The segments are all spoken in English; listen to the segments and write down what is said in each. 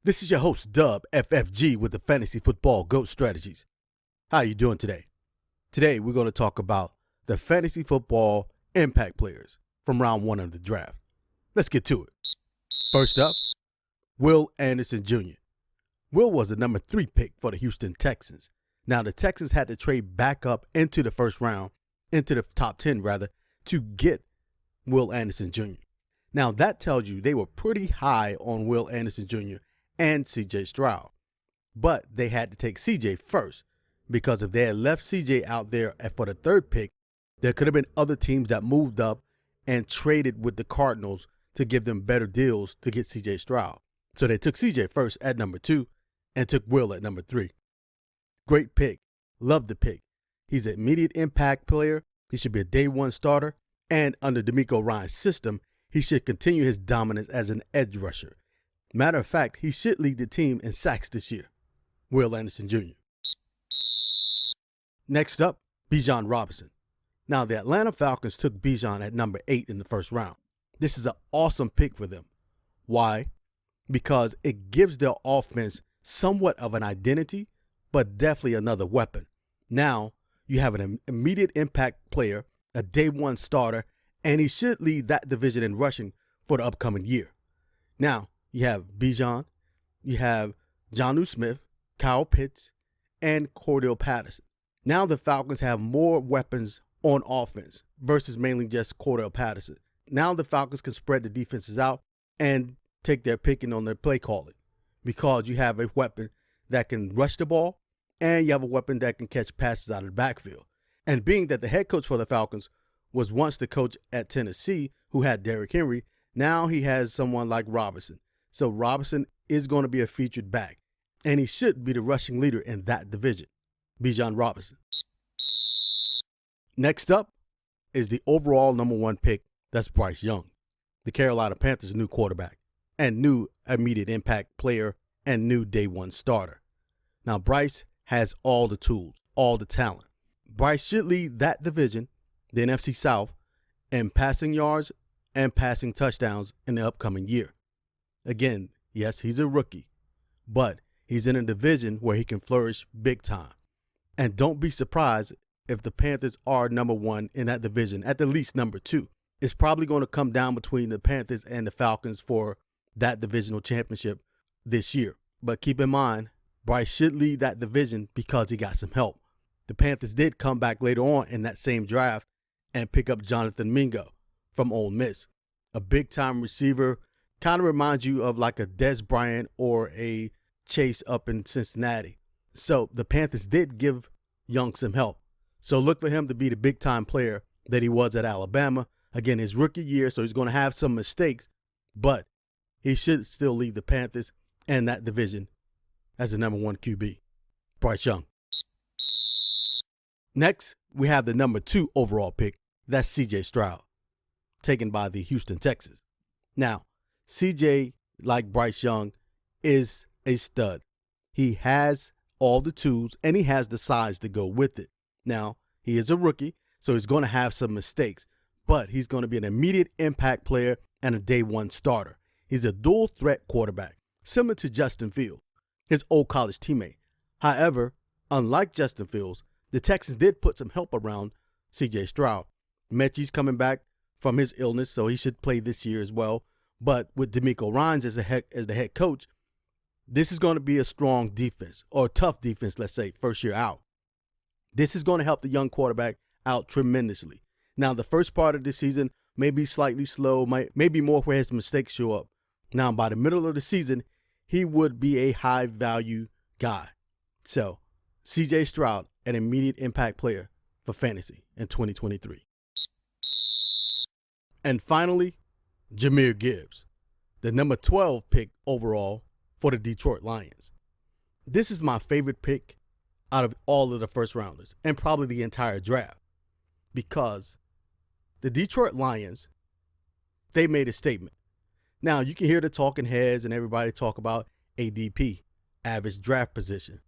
This is your host, Dub FFG, with the Fantasy Football GOAT Strategies. How are you doing today? Today, we're going to talk about the fantasy football impact players from round one of the draft. Let's get to it. First up, Will Anderson Jr. Will was the number 3 pick for the Houston Texans. Now, the Texans had to trade back up into the first round, into the top 10 rather, to get Will Anderson Jr. Now, that tells you they were pretty high on Will Anderson Jr. and CJ Stroud. But they had to take CJ first, because if they had left CJ out there for the 3rd pick, there could have been other teams that moved up and traded with the Cardinals to give them better deals to get CJ Stroud. So they took CJ first at number 2 and took Will at number 3. Great pick. Love the pick. He's an immediate impact player. He should be a day 1 starter. And under DeMeco Ryans' system, he should continue his dominance as an edge rusher. Matter of fact, he should lead the team in sacks this year. Will Anderson Jr. Next up, Bijan Robinson. Now, the Atlanta Falcons took Bijan at number 8 in the first round. This is an awesome pick for them. Why? Because it gives their offense somewhat of an identity, but definitely another weapon. Now, you have an immediate impact player, a day 1 starter, and he should lead that division in rushing for the upcoming year. Now, you have Bijan, you have Jonnu Smith, Kyle Pitts, and Cordell Patterson. Now the Falcons have more weapons on offense versus mainly just Cordell Patterson. Now the Falcons can spread the defenses out and take their picking on their play calling, because you have a weapon that can rush the ball and you have a weapon that can catch passes out of the backfield. And being that the head coach for the Falcons was once the coach at Tennessee who had Derrick Henry, now he has someone like Robinson. So Robinson is going to be a featured back, and he should be the rushing leader in that division. Bijan Robinson. Next up is the overall number 1 pick. That's Bryce Young, the Carolina Panthers' new quarterback and new immediate impact player and new day 1 starter. Now, Bryce has all the tools, all the talent. Bryce should lead that division, the NFC South, in passing yards and passing touchdowns in the upcoming year. Again, yes, he's a rookie, but he's in a division where he can flourish big time. And don't be surprised if the Panthers are number 1 in that division, at the least number 2. It's probably going to come down between the Panthers and the Falcons for that divisional championship this year. But keep in mind, Bryce should lead that division because he got some help. The Panthers did come back later on in that same draft and pick up Jonathan Mingo from Ole Miss, a big-time receiver. Kind of reminds you of like a Dez Bryant or a Chase up in Cincinnati. So the Panthers did give Young some help. So look for him to be the big-time player that he was at Alabama. Again, his rookie year, so he's going to have some mistakes, but he should still lead the Panthers and that division as the number 1 QB. Bryce Young. Next, we have the number 2 overall pick. That's CJ Stroud, taken by the Houston Texans. Now, CJ, like Bryce Young, is a stud. He has all the tools and he has the size to go with it. Now, he is a rookie, so he's going to have some mistakes, but he's going to be an immediate impact player and a day 1 starter. He's a dual threat quarterback, similar to Justin Fields, his old college teammate. However, unlike Justin Fields, the Texans did put some help around CJ Stroud. Mechie's coming back from his illness, so he should play this year as well. But with DeMeco Ryans as the head coach, this is going to be a strong defense, or a tough defense, let's say, first year out. This is going to help the young quarterback out tremendously. Now, the first part of the season may be slightly slow, may be more where his mistakes show up. Now, by the middle of the season, he would be a high-value guy. So, CJ Stroud, an immediate impact player for fantasy in 2023. And finally, Jahmyr Gibbs, the number 12 pick overall for the Detroit Lions. This is my favorite pick out of all of the first rounders and probably the entire draft, because the Detroit Lions, they made a statement. Now, you can hear the talking heads and everybody talk about ADP, average draft position.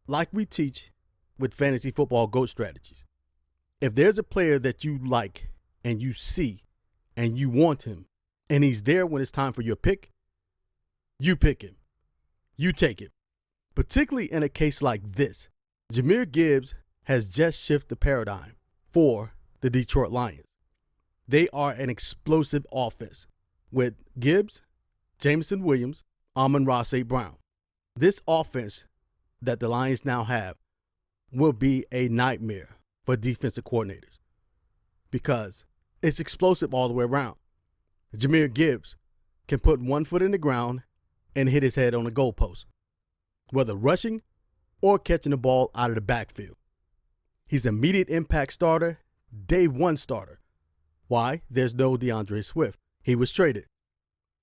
Like we teach with Fantasy Football GOAT Strategies, if there's a player that you like and you see and you want him and he's there when it's time for your pick, you pick him. you take it. Particularly in a case like this, Jahmyr Gibbs has just shifted the paradigm for the Detroit Lions. They are an explosive offense with Gibbs, Jameson Williams, Amon-Ra St. Brown. This offense that the Lions now have will be a nightmare for defensive coordinators because it's explosive all the way around. Jahmyr Gibbs can put one foot in the ground and hit his head on the goalpost, whether rushing or catching the ball out of the backfield. He's an immediate impact starter, day one starter. Why? There's no DeAndre Swift. He was traded.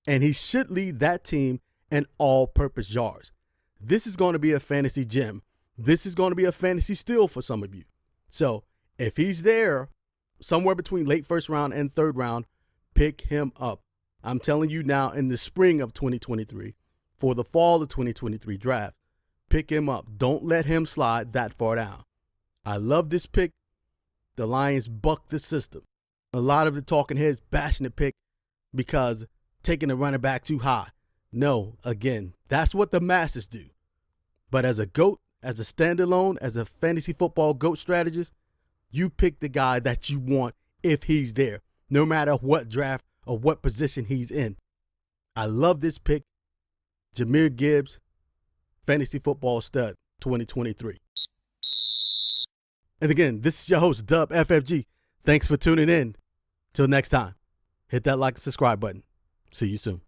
And he should lead that team in all-purpose yards. This is going to be a fantasy gem. This is going to be a fantasy steal for some of you. So if he's there somewhere between late first round and third round, pick him up. I'm telling you now, in the spring of 2023, for the fall of 2023 draft, pick him up. Don't let him slide that far down. I love this pick. The Lions bucked the system. A lot of the talking heads bashing the pick because taking the running back too high. No, again, that's what the masses do. But as a GOAT, as a standalone, as a fantasy football GOAT strategist, you pick the guy that you want if he's there, no matter what draft or what position he's in. I love this pick. Jahmyr Gibbs, Fantasy Football Stud 2023. And again, this is your host, Dub FFG. Thanks for tuning in. Till next time, hit that like and subscribe button. See you soon.